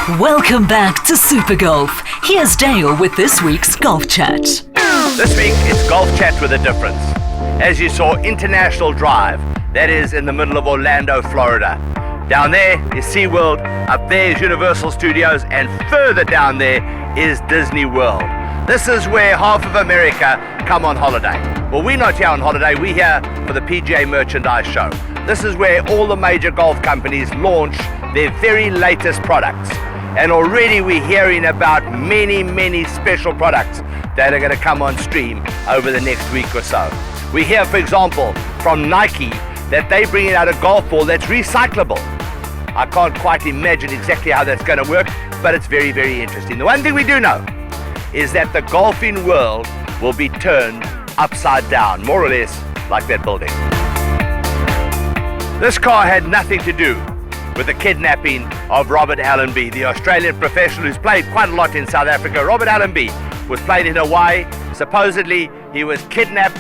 Welcome back to Super Golf. Here's Dale with this week's Golf Chat. This week, it's Golf Chat with a difference. As you saw, International Drive, that is in the middle of Orlando, Florida. Down there is SeaWorld, up there is Universal Studios, and further down there is Disney World. This is where half of America come on holiday. Well, we're not here on holiday, we're here for the PGA Merchandise Show. This is where all the major golf companies launch their very latest products. And already we're hearing about many special products that are going to come on stream over the next week or so. We hear, for example, from Nike that they're bringing out a golf ball that's recyclable. I can't quite imagine exactly how that's going to work, but it's very interesting. The one thing we do know is that the golfing world will be turned upside down, more or less like that building. This car had nothing to do with the kidnapping of Robert Allenby, the Australian professional who's played quite a lot in South Africa. Robert Allenby was played in Hawaii. Supposedly, he was kidnapped,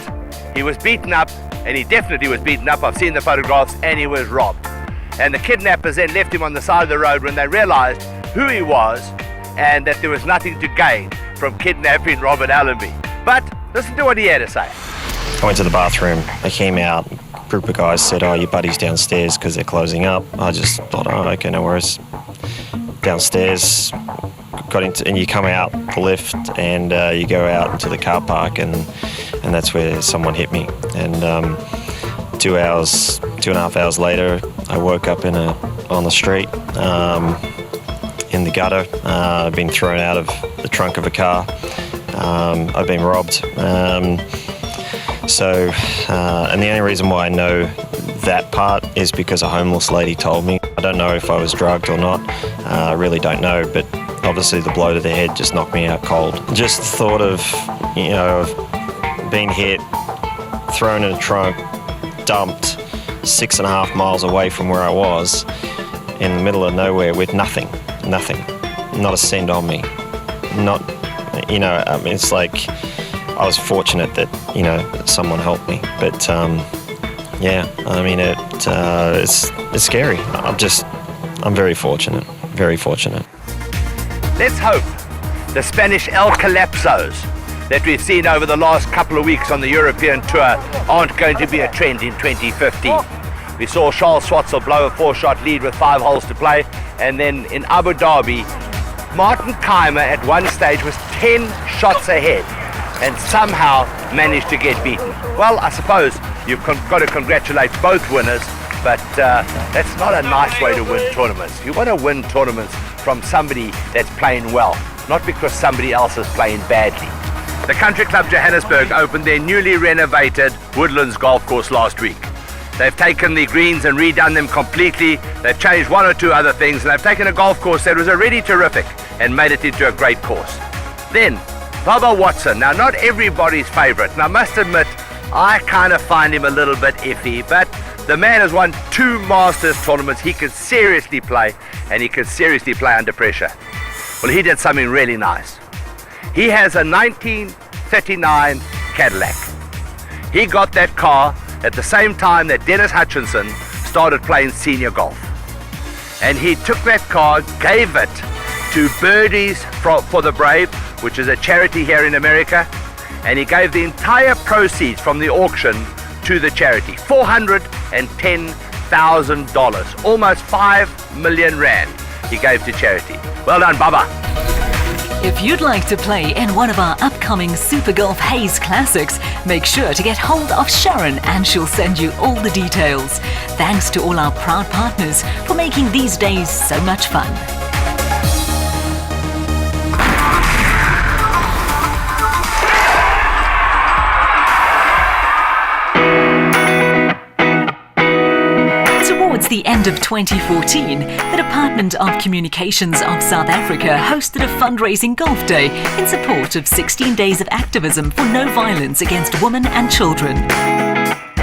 he was beaten up, and he definitely was beaten up. I've seen the photographs, and he was robbed. And the kidnappers then left him on the side of the road when they realized who he was and that there was nothing to gain from kidnapping Robert Allenby. But listen to what he had to say. I went to the bathroom. I came out. A group of guys said, "Oh, your buddy's downstairs because they're closing up." I just thought, "Oh, okay, no worries." Downstairs, got into, and you come out the lift and you go out into the car park, and that's where someone hit me. And 2.5 hours later, I woke up on the street, in the gutter. I've been thrown out of the trunk of a car. I've been robbed. And the only reason why I know that part is because a homeless lady told me. I don't know if I was drugged or not. I really don't know, but obviously the blow to the head just knocked me out cold. Just the thought of, being hit, thrown in a trunk, dumped 6.5 miles away from where I was, in the middle of nowhere with nothing, not a cent on me. It's like I was fortunate that, someone helped me. But, it's scary. I'm very fortunate. Let's hope the Spanish El Collapsos that we've seen over the last couple of weeks on the European Tour aren't going to be a trend in 2015. We saw Charles Schwartzel blow a 4-shot lead with 5 holes to play, and then in Abu Dhabi, Martin Keimer at one stage was 10 shots ahead and somehow managed to get beaten. Well, I suppose you've got to congratulate both winners, but that's not a nice way to win tournaments. You want to win tournaments from somebody that's playing well, not because somebody else is playing badly. The Country Club Johannesburg opened their newly renovated Woodlands golf course last week. They've taken the greens and redone them completely. They've changed 1 or 2 other things, and they've taken a golf course that was already terrific and made it into a great course. Then, Bubba Watson. Now, not everybody's favorite, and I must admit, I kind of find him a little bit iffy, but the man has won 2 Masters tournaments. He can seriously play, and he can seriously play under pressure. Well, he did something really nice. He has a 1939 Cadillac. He got that car at the same time that Dennis Hutchinson started playing senior golf. And he took that car, gave it to Birdies for the Brave, which is a charity here in America, and he gave the entire proceeds from the auction to the charity. $410,000, almost 5 million rand he gave to charity. Well done, Bubba. If you'd like to play in one of our upcoming Super Golf Haze Classics, make sure to get hold of Sharon and she'll send you all the details. Thanks to all our proud partners for making these days so much fun. Towards the end of 2014, the Department of Communications of South Africa hosted a fundraising golf day in support of 16 days of activism for no violence against women and children.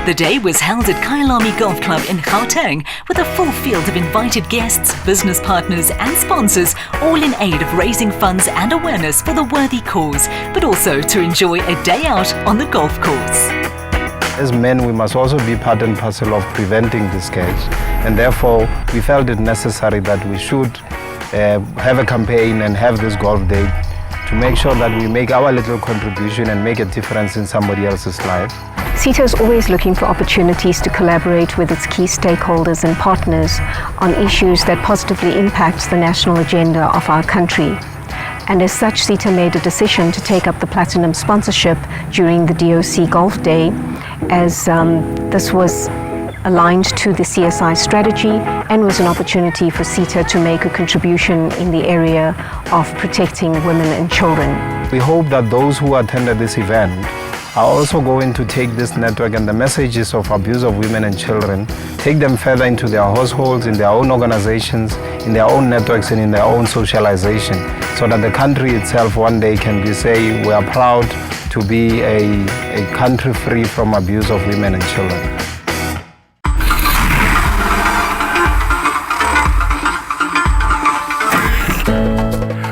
The day was held at Kyalami Golf Club in Gauteng with a full field of invited guests, business partners and sponsors, all in aid of raising funds and awareness for the worthy cause, but also to enjoy a day out on the golf course. as men, we must also be part and parcel of preventing this scourge. And therefore, we felt it necessary that we should have a campaign and have this golf day to make sure that we make our little contribution and make a difference in somebody else's life. CETA is always looking for opportunities to collaborate with its key stakeholders and partners on issues that positively impact the national agenda of our country. And as such, CETA made a decision to take up the platinum sponsorship during the DOC Golf Day, as this was aligned to the CSI strategy and was an opportunity for CETA to make a contribution in the area of protecting women and children. We hope that those who attended this event are also going to take this network and the messages of abuse of women and children, take them further into their households, in their own organizations, in their own networks and in their own socialization, so that the country itself one day can be say, we are proud to be a country free from abuse of women and children.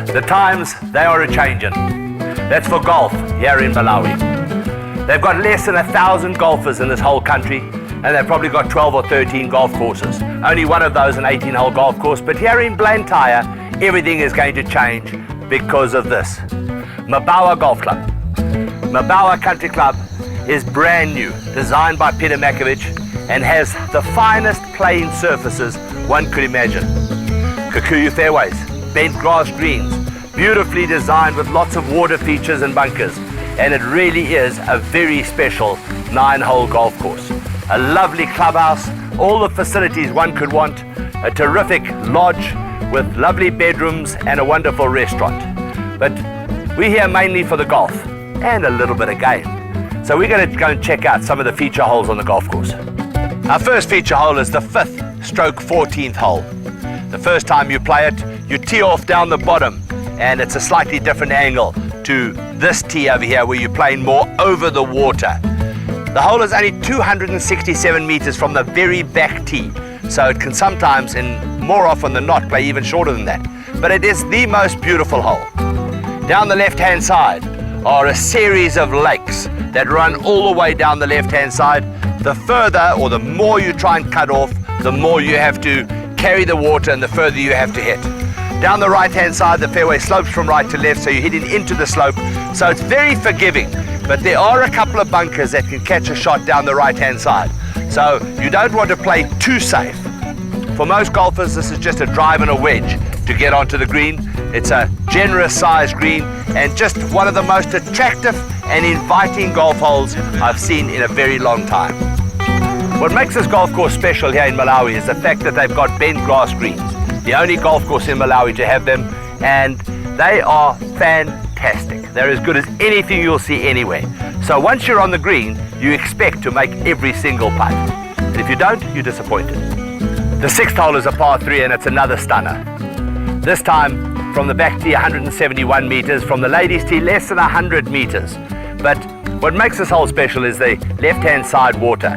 The times, they are a-changing. That's for golf here in Malawi. They've got less than 1,000 golfers in this whole country, and they've probably got 12 or 13 golf courses. Only one of those an 18-hole golf course, but here in Blantyre, everything is going to change because of this. Mabawa Golf Club. Mabawa Country Club is brand new, designed by Peter Makovich, and has the finest playing surfaces one could imagine. Kikuyu fairways, bent grass greens, beautifully designed with lots of water features and bunkers, and it really is a very special 9-hole golf course. A lovely clubhouse, all the facilities one could want, a terrific lodge with lovely bedrooms and a wonderful restaurant. But we're here mainly for the golf and a little bit of game. So we're going to go and check out some of the feature holes on the golf course. Our first feature hole is the 5th stroke 14th hole. The first time you play it, you tee off down the bottom, and it's a slightly different angle to this tee over here where you're playing more over the water. The hole is only 267 meters from the very back tee, so it can sometimes, and more often than not, play even shorter than that. But it is the most beautiful hole. Down the left-hand side are a series of lakes that run all the way down the left-hand side. The further or the more you try and cut off, the more you have to carry the water and the further you have to hit. Down the right-hand side, the fairway slopes from right to left, so you're hitting into the slope. So it's very forgiving, but there are a couple of bunkers that can catch a shot down the right-hand side. So you don't want to play too safe. For most golfers, this is just a drive and a wedge to get onto the green. It's a generous sized green and just one of the most attractive and inviting golf holes I've seen in a very long time. What makes this golf course special here in Malawi is the fact that they've got bent grass greens. The only golf course in Malawi to have them, and they are fantastic. They're as good as anything you'll see anywhere. So once you're on the green, you expect to make every single putt. And if you don't, you're disappointed. The 6th hole is a par 3 and it's another stunner. This time from the back tee 171 meters, from the ladies tee less than 100 meters. But what makes this hole special is the left-hand side water.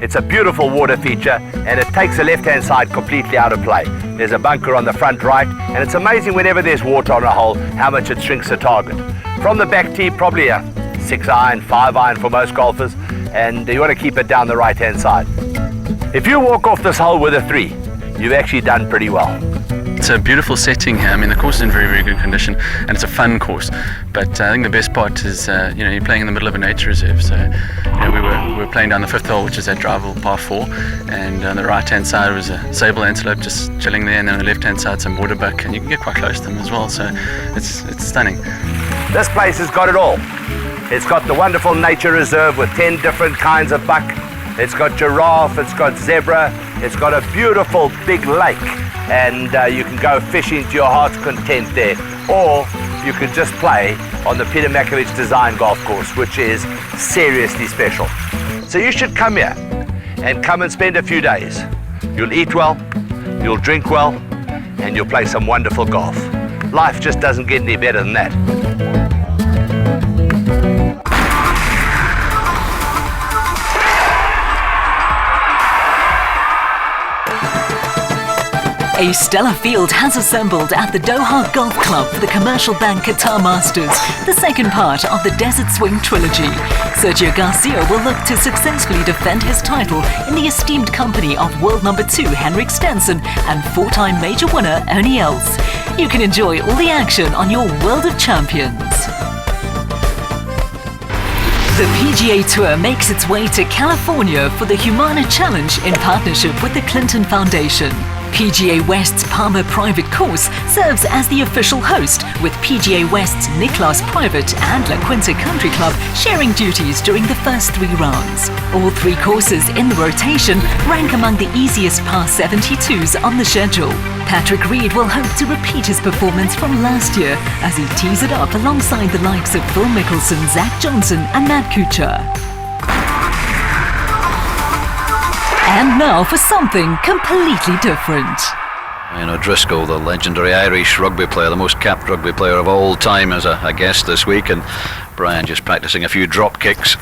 It's a beautiful water feature and it takes the left-hand side completely out of play. There's a bunker on the front right, and it's amazing whenever there's water on a hole how much it shrinks the target. From the back tee, probably a 6-iron, 5-iron for most golfers, and you want to keep it down the right-hand side. If you walk off this hole with a 3, you've actually done pretty well. It's a beautiful setting here. I mean, the course is in very, very good condition, and it's a fun course. But I think the best part is, you're playing in the middle of a nature reserve. So, we were playing down the 5th hole, which is that drivable par 4, and on the right-hand side was a sable antelope just chilling there, and then on the left-hand side some waterbuck, and you can get quite close to them as well. So, it's stunning. This place has got it all. It's got the wonderful nature reserve with 10 different kinds of buck. It's got giraffe, it's got zebra, it's got a beautiful big lake, and you can go fishing to your heart's content there, or you can just play on the Peter Makovich design golf course, which is seriously special. So you should come here and come and spend a few days. You'll eat well, you'll drink well, and you'll play some wonderful golf. Life just doesn't get any better than that. A stellar field has assembled at the Doha Golf Club for the Commercial Bank Qatar Masters, the second part of the Desert Swing trilogy. Sergio Garcia will look to successfully defend his title in the esteemed company of world number 2 Henrik Stenson and 4-time major winner Ernie Els. You can enjoy all the action on your World of Champions. The PGA Tour makes its way to California for the Humana Challenge in partnership with the Clinton Foundation. PGA West's Palmer Private Course serves as the official host, with PGA West's Niklas Private and La Quinta Country Club sharing duties during the first 3 rounds. All 3 courses in the rotation rank among the easiest par 72s on the schedule. Patrick Reed will hope to repeat his performance from last year as he tees it up alongside the likes of Phil Mickelson, Zach Johnson and Matt Kuchar. And now for something completely different. Ian O'Driscoll, the legendary Irish rugby player, the most capped rugby player of all time, as a guest this week, and Brian just practicing a few drop kicks.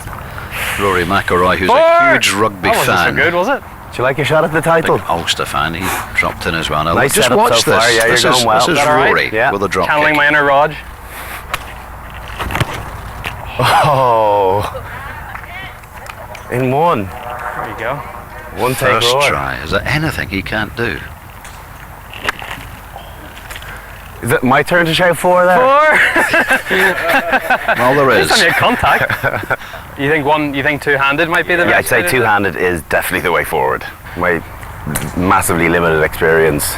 Rory McIlroy, who's a huge rugby fan. That wasn't so good, was it? Do you like your shot at the title? Big Ulster fan, he dropped in as well. Now, Nice just setup watch so this. far. Yeah, this you're is, going well. this is Is that all right? Rory Yeah. with a drop Channeling kick. my inner Raj. Oh. In one. There you go. One take First Rory. try. Is there anything he can't do? Is it my turn to shout 4 there? 4. Well, there It's is. only a contact. You think two-handed might be the Yeah, I'd best? say way to do it? two-handed is definitely the way forward. My massively limited experience.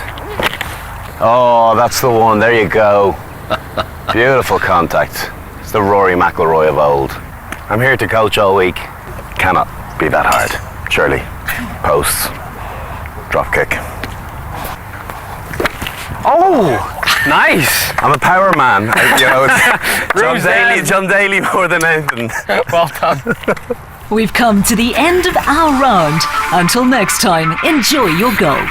Oh, that's the one. There you go. Beautiful contact. It's the Rory McIlroy of old. I'm here to coach all week. Cannot be that hard. Surely. Posts. Drop kick. Oh, nice. I'm a power man. Roseanne. John Daly more than anything. Well done. We've come to the end of our round. Until next time, enjoy your golf.